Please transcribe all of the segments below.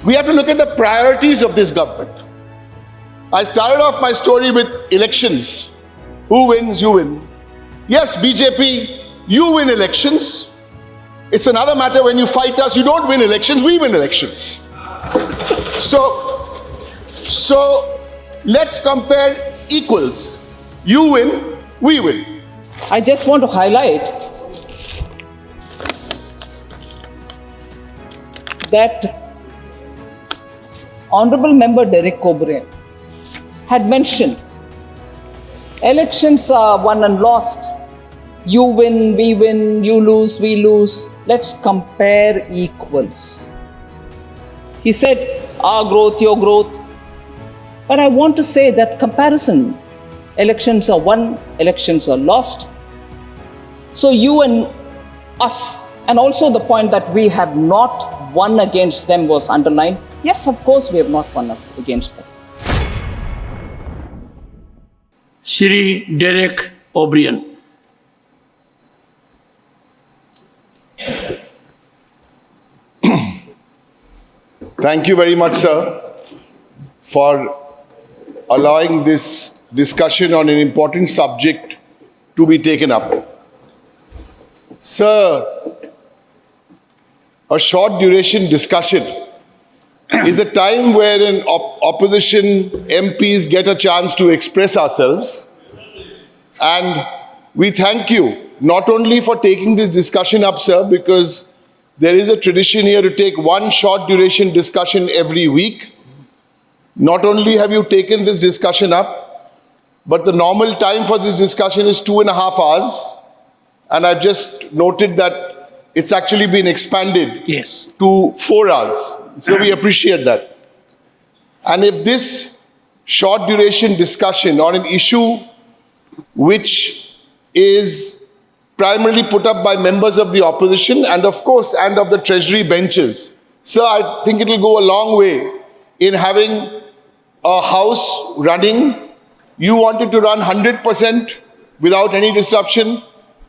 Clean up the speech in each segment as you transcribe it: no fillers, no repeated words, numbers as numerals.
We have to look at the priorities of this government. I started off my story with elections. Who wins? You win. Yes, BJP, you win elections. It's another matter when you fight us, you don't win elections, we win elections. So let's compare equals. You win, we win. I just want to highlight that Honorable Member Derek O'Brien had mentioned elections are won and lost. You win, we win, you lose, we lose. Let's compare equals. He said, our growth, your growth. But I want to say that comparison, elections are won, elections are lost. So you and us, and also the point that we have not won against them was underlined. Yes, of course, we have not won against them. Shri Derek O'Brien. Thank you very much, sir, for allowing this discussion on an important subject to be taken up. Sir, a short duration discussion is a time where opposition MPs get a chance to express ourselves. And we thank you not only for taking this discussion up, sir, because there is a tradition here to take one short duration discussion every week. Not only have you taken this discussion up, but the normal time for this discussion is 2.5 hours. And I've just noted that it's actually been expanded to 4 hours. So we appreciate that. And if this short duration discussion on an issue which is primarily put up by members of the opposition and of course, and of the treasury benches. Sir, I think it will go a long way in having a house running. You wanted to run 100% without any disruption.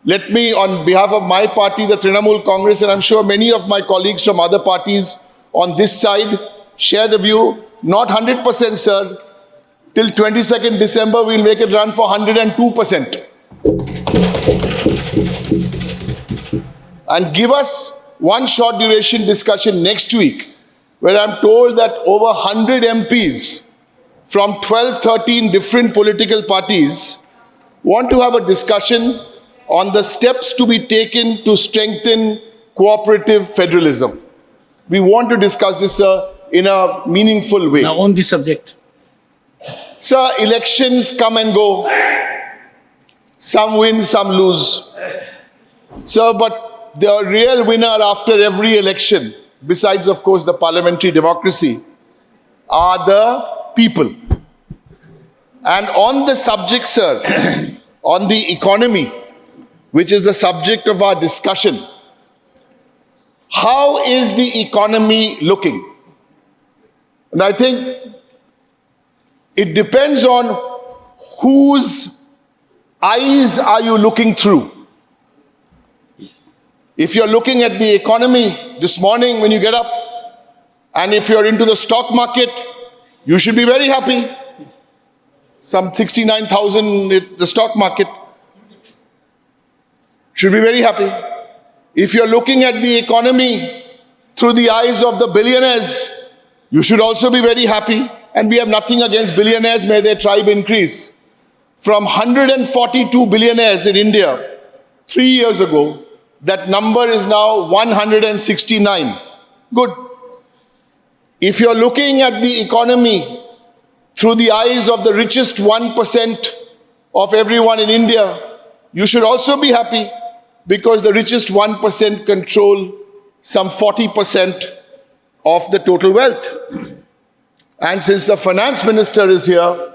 Let me, on behalf of my party, the Trinamool Congress, and I'm sure many of my colleagues from other parties on this side, share the view, not 100%, sir. Till 22nd December, we'll make it run for 102%. And give us one short duration discussion next week, where I'm told that over 100 MPs from 12, 13 different political parties want to have a discussion on the steps to be taken to strengthen cooperative federalism. We want to discuss this, sir, in a meaningful way. Now on this subject. Sir, elections come and go. Some win, some lose. Sir, but the real winner after every election, besides, of course, the parliamentary democracy, are the people. And on the subject, sir, on the economy, which is the subject of our discussion, how is the economy looking? And I think it depends on whose eyes are you looking through. If you're looking at the economy this morning when you get up, and if you're into the stock market, you should be very happy. Some 69,000 at the stock market. Should be very happy. If you're looking at the economy through the eyes of the billionaires, you should also be very happy. And we have nothing against billionaires, may their tribe increase. From 142 billionaires in India 3 years ago, that number is now 169. Good. If you're looking at the economy through the eyes of the richest 1% of everyone in India, you should also be happy because the richest 1% control some 40% of the total wealth. And since the finance minister is here,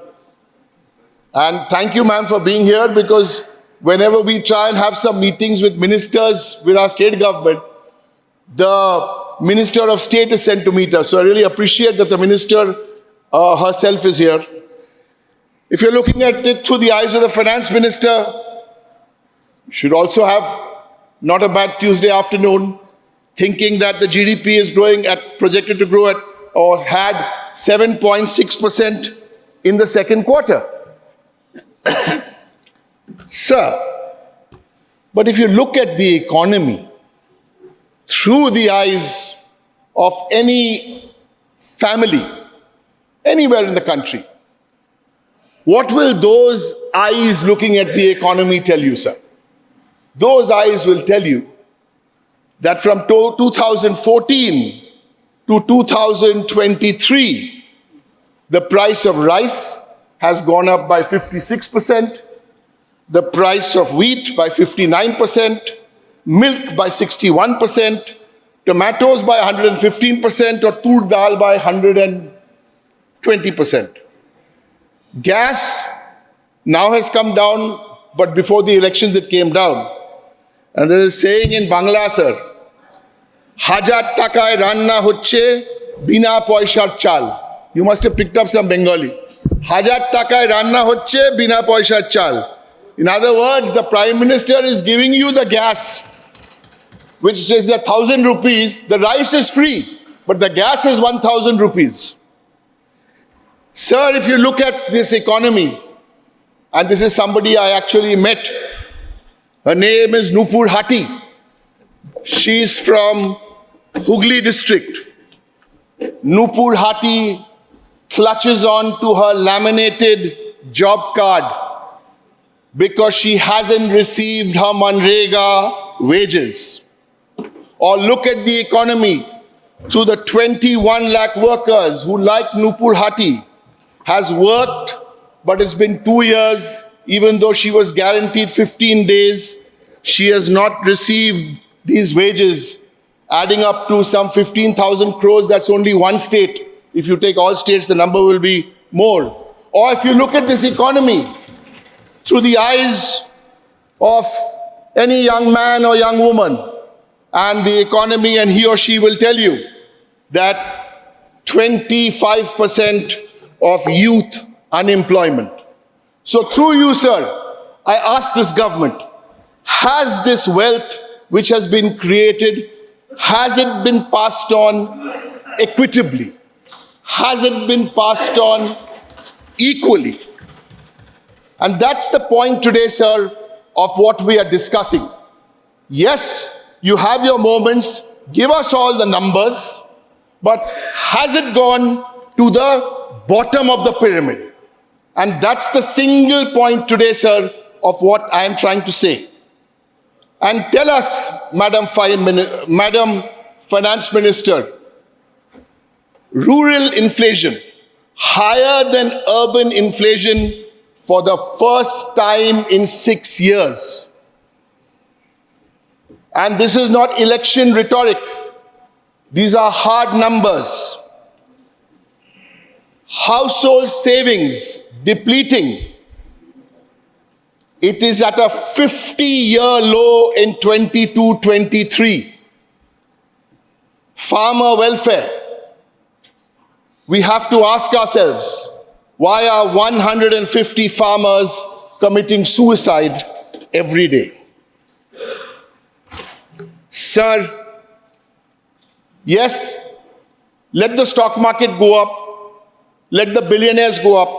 and thank you, ma'am, for being here, because whenever we try and have some meetings with ministers with our state government, the Minister of State is sent to meet us. So I really appreciate that the minister herself is here. If you're looking at it through the eyes of the finance minister, you should also have not a bad Tuesday afternoon, thinking that the GDP is projected to grow at or had 7.6% in the second quarter. Sir, but if you look at the economy through the eyes of any family anywhere in the country, what will those eyes looking at the economy tell you, sir? Those eyes will tell you that from 2014 to 2023, the price of rice has gone up by 56%, the price of wheat by 59%, milk by 61%, tomatoes by 115%, or tur dal by 120%. Gas now has come down, but before the elections it came down. And there is a saying in Bangla, sir, Hajar takai ranna hocche bina poishar chal. You must have picked up some Bengali. Hajar takai ranna hocche bina poishar chal. In other words, the Prime Minister is giving you the gas, which is 1,000 rupees. The rice is free, but the gas is 1,000 rupees. Sir, if you look at this economy, and this is somebody I actually met, her name is Nupur Hati. She's from Hooghly district. Nupur Hati clutches on to her laminated job card because she hasn't received her Manrega wages. Or look at the economy to the 21 lakh workers who, like Nupur Hati, has worked, but it's been 2 years, even though she was guaranteed 15 days, she has not received these wages, adding up to some 15,000 crores. That's only one state. If you take all states, the number will be more. Or if you look at this economy through the eyes of any young man or young woman and the economy, and he or she will tell you that 25% of youth unemployment. So through you, sir, I ask this government, has this wealth which has been created, has it been passed on equitably? Has it been passed on equally? And that's the point today, sir, of what we are discussing. Yes, you have your moments, give us all the numbers, but has it gone to the bottom of the pyramid? And that's the single point today, sir, of what I am trying to say. And tell us, Madam Finance Minister, rural inflation higher than urban inflation for the first time in 6 years. And this is not election rhetoric. These are hard numbers. Household savings depleting. It is at a 50-year low in 22-23. Farmer welfare. We have to ask ourselves, why are 150 farmers committing suicide every day? Sir, yes, let the stock market go up, let the billionaires go up,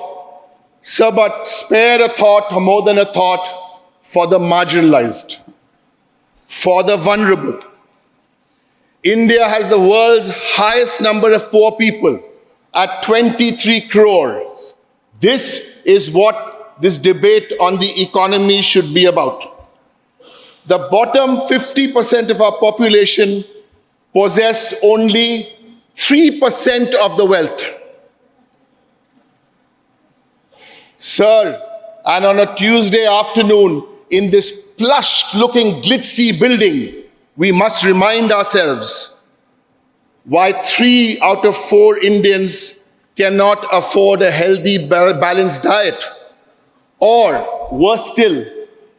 sir, but spare a thought, or more than a thought, for the marginalized, for the vulnerable. India has the world's highest number of poor people at 23 crores. This is what this debate on the economy should be about. The bottom 50% of our population possess only 3% of the wealth. Sir, and on a Tuesday afternoon in this plush-looking glitzy building, we must remind ourselves why 3 out of 4 Indians cannot afford a healthy, balanced diet. Or, worse still,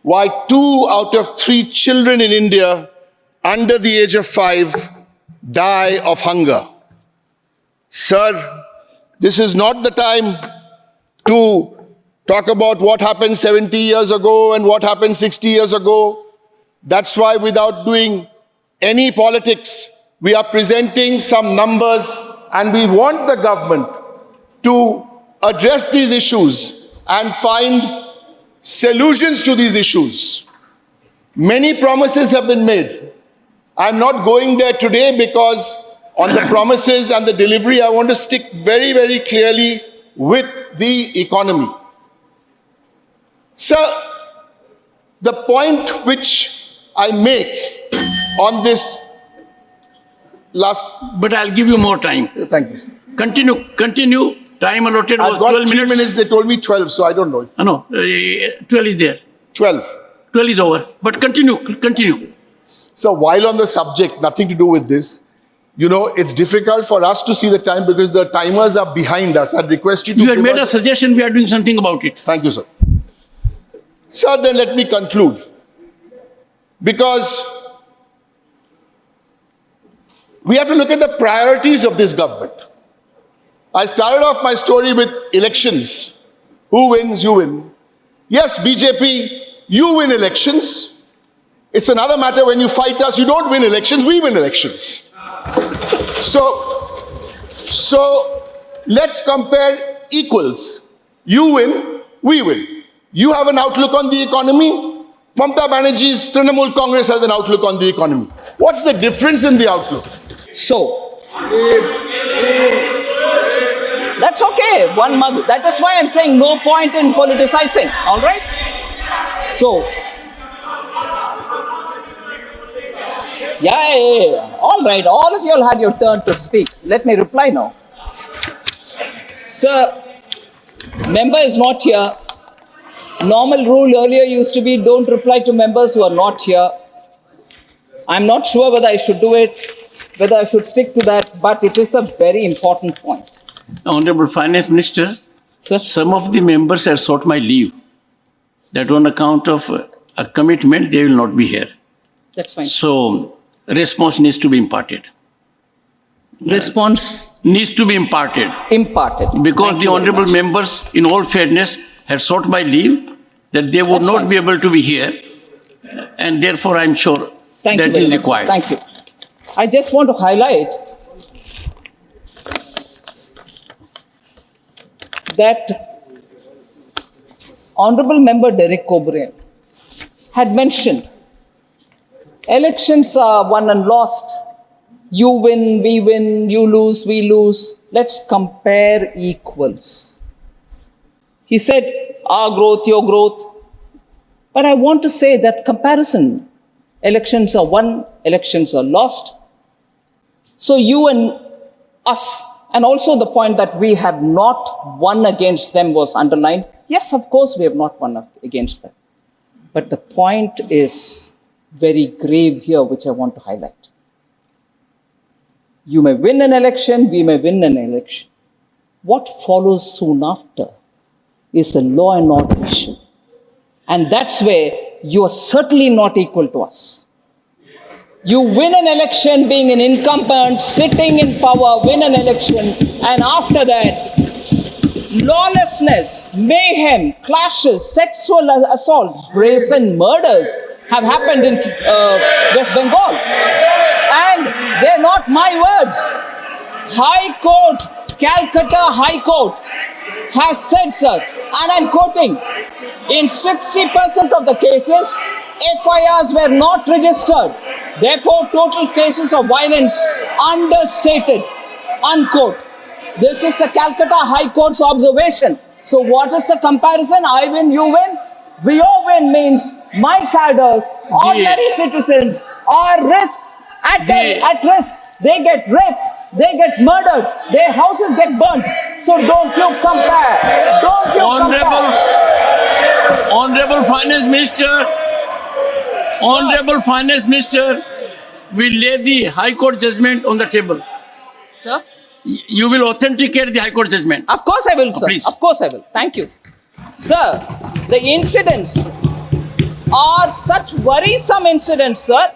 why 2 out of 3 children in India under the age of 5 die of hunger. Sir, this is not the time to talk about what happened 70 years ago and what happened 60 years ago. That's why, without doing any politics, we are presenting some numbers And we want the government to address these issues and find solutions to these issues. Many promises have been made. I'm not going there today because on the promises and the delivery, I want to stick very, very clearly with the economy. Sir, the point which I make on this last... But I'll give you more time. Thank you. Continue. Time allotted was I've got 12 3 minutes. minutes. They told me 12, so I don't know. No, 12 is there. 12. 12 is over. But continue. So while on the subject, nothing to do with this, you know, it's difficult for us to see the time because the timers are behind us. I'd request you to... You had give made a us- suggestion, we are doing something about it. Thank you, sir. Sir, then let me conclude. Because we have to look at the priorities of this government. I started off my story with elections. Who wins? You win. Yes, BJP, you win elections. It's another matter when you fight us, you don't win elections, we win elections. So let's compare equals. You win, we win. You have an outlook on the economy. Mamata Banerjee's Trinamool Congress has an outlook on the economy. What's the difference in the outlook? So, that's okay, one mug. That is why I'm saying no point in politicizing, all right? So, yeah. All right, all of you all had your turn to speak. Let me reply now. Sir, member is not here. Normal rule earlier used to be don't reply to members who are not here. I'm not sure whether I should do it, whether I should stick to that, but it is a very important point. Honorable Finance Minister, Sir? some of the members have sought my leave. That on account of a commitment, they will not be here. That's fine. So, response needs to be imparted. Response Needs to be imparted. imparted. Because Thank the you very honorable much. members, in all fairness, have sought my leave, that they would That's not fine. be able to be here. And therefore, I'm sure Thank you that very is much. required. Thank you. I just want to highlight that Honorable Member Derek O'Brien had mentioned elections are won and lost. You win, we win, you lose, we lose. Let's compare equals. He said, our growth, your growth. But I want to say that comparison, elections are won, elections are lost. So you and us, and also the point that we have not won against them was underlined. Yes, of course, we have not won against them. But the point is very grave here, which I want to highlight. You may win an election, we may win an election. What follows soon after is a law and order issue. And that's where you are certainly not equal to us. You win an election being an incumbent, sitting in power, win an election, and after that, lawlessness, mayhem, clashes, sexual assault, brazen murders have happened in West Bengal. And they're not my words. High Court, Calcutta High Court has said, sir, and I'm quoting, in 60% of the cases, FIRs were not registered. Therefore, total cases of violence understated, unquote. This is the Calcutta High Court's observation. So what is the comparison? I win, you win. We all win means my cadres, ordinary citizens are at risk. They get raped, they get murdered, their houses get burnt. So don't you compare. Don't you compare. Honorable Finance Minister, we lay the High Court judgment on the table. Sir? You will authenticate the High Court judgment. Of course I will, sir. Please. Of course I will. Thank you. Sir, the incidents are such worrisome incidents, sir.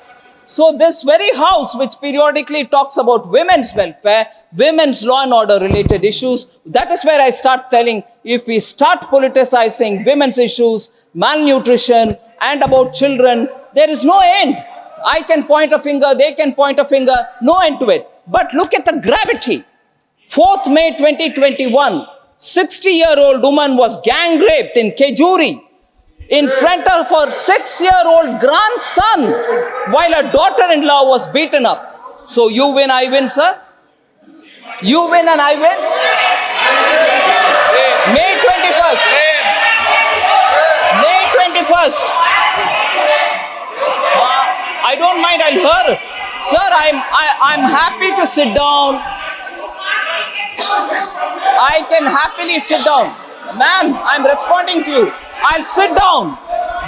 So this very house, which periodically talks about women's welfare, women's law and order related issues, that is where I start telling, if we start politicizing women's issues, malnutrition, and about children, there is no end. I can point a finger, they can point a finger, no end to it. But look at the gravity. 4th May 2021, 60-year-old woman was gang raped in Kejuri in front of her 6-year-old grandson while her daughter-in-law was beaten up. So you win, I win, sir? You win and I win? May 21st. May 21st. I don't mind, I'll hear. Sir, I'm happy to sit down. I can happily sit down. Ma'am, I'm responding to you. I'll sit down.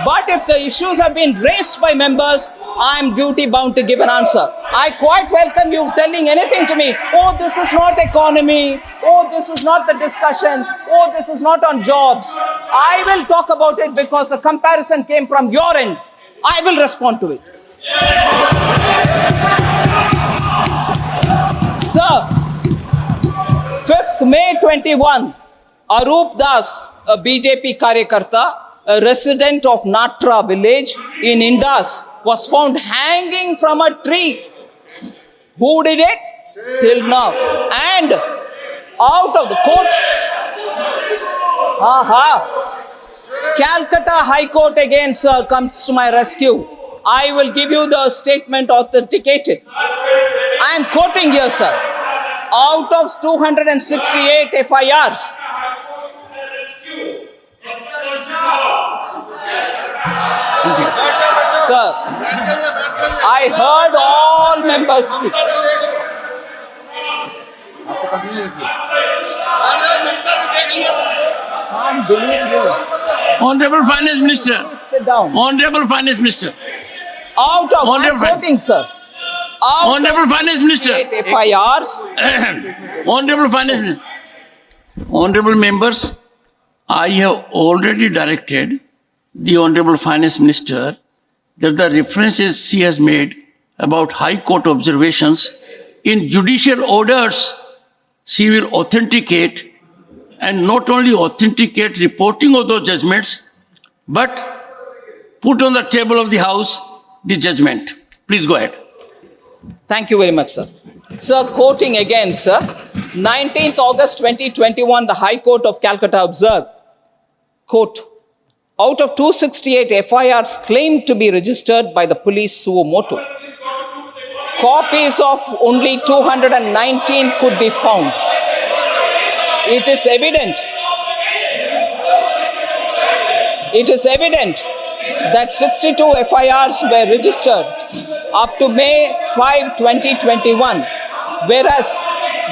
But if the issues have been raised by members, I'm duty bound to give an answer. I quite welcome you telling anything to me. Oh, this is not economy. Oh, this is not the discussion. Oh, this is not on jobs. I will talk about it because the comparison came from your end. I will respond to it. Sir, 5th May 21, Arup Das, a BJP Karyakarta, a resident of Natra village in Indus, was found hanging from a tree. Who did it? Till now. And out of the court, Calcutta High Court again, sir, comes to my rescue. I will give you the statement authenticated. I am quoting here, sir. Out of 268 FIRs, sir, I heard all members speak. Honorable Finance Minister. Please sit down. Honorable Finance Minister. Out of, I'm Honorable quoting, sir. Out Honorable of Finance Minister. 268 FIRs, Honorable Finance Minister. Honorable members, I have already directed the Honorable Finance Minister that the references she has made about High Court observations in judicial orders, she will authenticate, and not only authenticate reporting of those judgments, but put on the table of the House the judgment. Please go ahead. Thank you very much, sir. Sir, quoting again, sir. 19th August 2021, the High Court of Calcutta observed, quote, out of 268 FIRs claimed to be registered by the police suo motu, copies of only 219 could be found. It is evident that 62 FIRs were registered up to May 5, 2021, whereas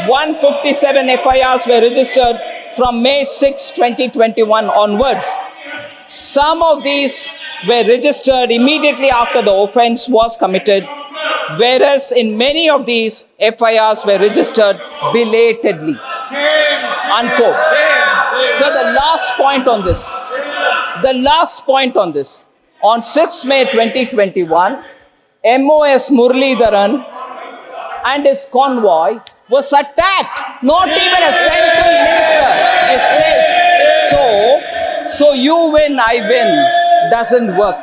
157 FIRs were registered from May 6, 2021 onwards. Some of these were registered immediately after the offense was committed, whereas in many of these, FIRs were registered belatedly. Unquote. So the last point on this, on 6th May 2021, MOS Muralidharan and his convoy was attacked. Not even a central minister is safe. So you win, I win doesn't work.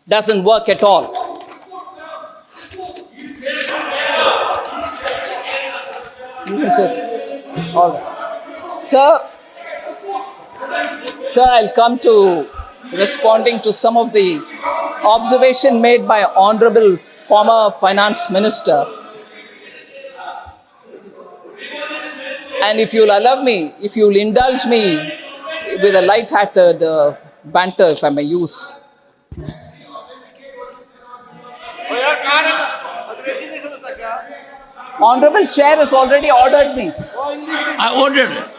Doesn't work at all. All right. Sir, I'll come to responding to some of the observation made by Honorable former Finance Minister. And if you'll allow me, if you'll indulge me with a light-hearted banter, if I may use. Honorable Chair has already ordered me. I ordered.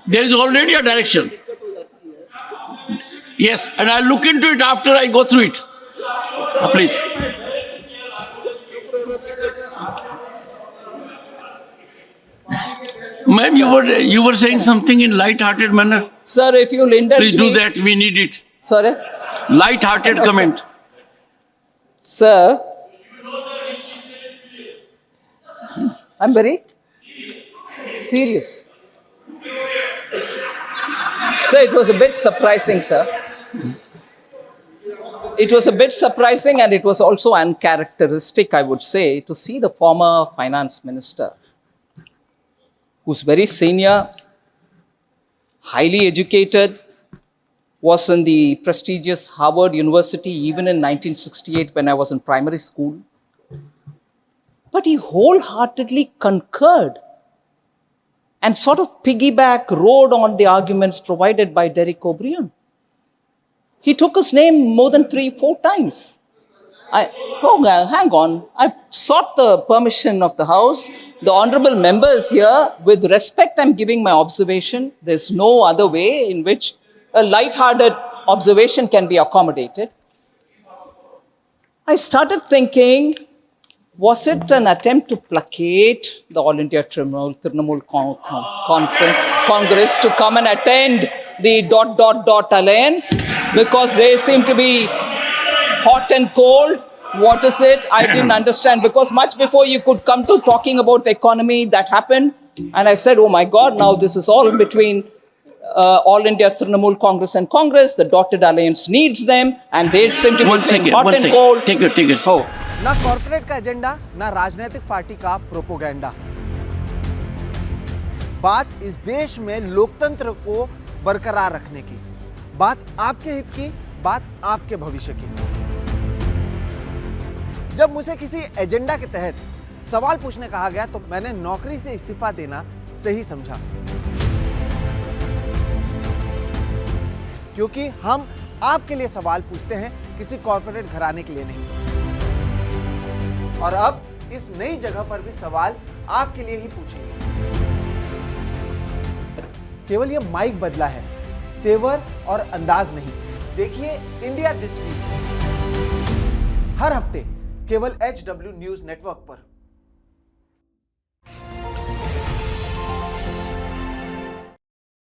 There is already a direction. Yes, and I'll look into it after I go through it. Please. Ma'am, you were saying something in light-hearted manner. Sir, if you'll indulge Please me. do that. We need it. Sorry? Light-hearted comment. Sir, I'm very serious. Sir, it was a bit surprising, sir. It was a bit surprising, and it was also uncharacteristic, I would say, to see the former finance minister who's very senior, highly educated, was in the prestigious Harvard University even in 1968 when I was in primary school. But he wholeheartedly concurred and sort of rode on the arguments provided by Derek O'Brien. He took his name more than 3-4 times. Hang on. I've sought the permission of the House. The honorable members here, with respect, I'm giving my observation. There's no other way in which a light-hearted observation can be accommodated. I started thinking, was it an attempt to placate the All India Trinamool Congress to come and attend the ... alliance because they seem to be hot and cold? What is it? I didn't understand, because much before you could come to talking about the economy, that happened. And I said, oh my God, now this is all between All India Trinamool Congress and Congress. The dotted alliance needs them, and they seem to be hot and cold. Take it. Oh. ना corporate का agenda, ना राजनीतिक party का propaganda. बात इस देश में लोकतंत्र को बरकरार रखने की, बात आपके हित की, बात आपके भविष्य की। जब मुझे किसी एजेंडा के तहत सवाल पूछने कहा गया तो मैंने नौकरी से इस्तीफा देना सही समझा, क्योंकि हम आपके लिए सवाल पूछते हैं, किसी कॉर्पोरेट घराने के लिए नहीं। और अब इस नई जगह पर भी सवाल आपके लिए ही पूछेंगे। केवल ये माइक बदला है, तेवर और अंदाज नहीं। देखिए इंडिया दिस वीक हर हफ्ते केवल HW न्यूज नेटवर्क पर।